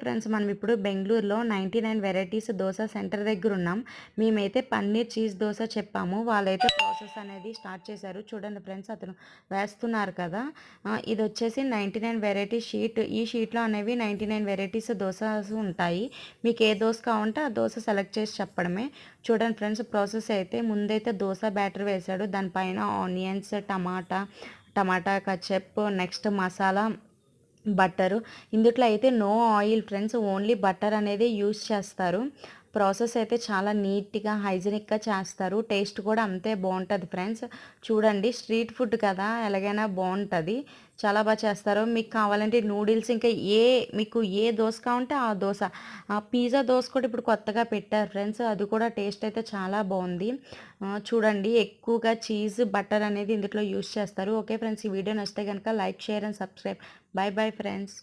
Friends మనం ఇప్పుడు బెంగళూరులో 99 వెరైటీస్ దోస సెంటర్ దగ్గర ఉన్నాం. మేమైతే పన్నీర్ చీజ్ దోస చెప్పాము. వాళ్ళైతే ప్రాసెస్ అనేది స్టార్ట్ చేశారు. చూడండి ఫ్రెండ్స్ అతను వేస్తున్నారు కదా! ఇది వచ్చేసి 99 వెరైటీ షీట్. ఈ షీట్‌లో అనేవి 99 వెరైటీస్ దోసస్ ఉంటాయి. మీకు ఏ దోస కావాలంటే ఆ దోస సెలెక్ట్ చేసి చెప్పడమే. చూడండి ఫ్రెండ్స్ ప్రాసెస్ అయితే ముందైతే దోస బ్యాటర్ వేశాడు. దానిపైన onions, tomato ketchup, next masala, butter. ఇందుట్లో అయితే no oil friends. Only butter అనేది యూజ్ చేస్తారు. ప్రాసెస్ అయితే చాలా నీట్‌గా, హైజీనిక్‌గా చేస్తారు. టేస్ట్ కూడా అంతే బావుంటది ఫ్రెండ్స్. చూడండి స్ట్రీట్ ఫుడ్ కదా! ఎలాగైనా బావుంటది. చాలా చేస్తారు. మీకు కావాలంటే నూడిల్స్ ఇంకా మీకు ఏ దోస కావాలంటే ఆ దోస. పిజ్జా దోస కూడా ఇప్పుడు కొత్తగా పెట్టారు ఫ్రెండ్స్. అది కూడా టేస్ట్ అయితే చాలా బావుంది. చూడండి ఎక్కువగా చీజ్, బటర్ అనేది ఇందులో యూజ్ చేస్తారు. ఓకే ఫ్రెండ్స్ ఈ వీడియో నచ్చితే గనుక like, share and subscribe. By bye friends.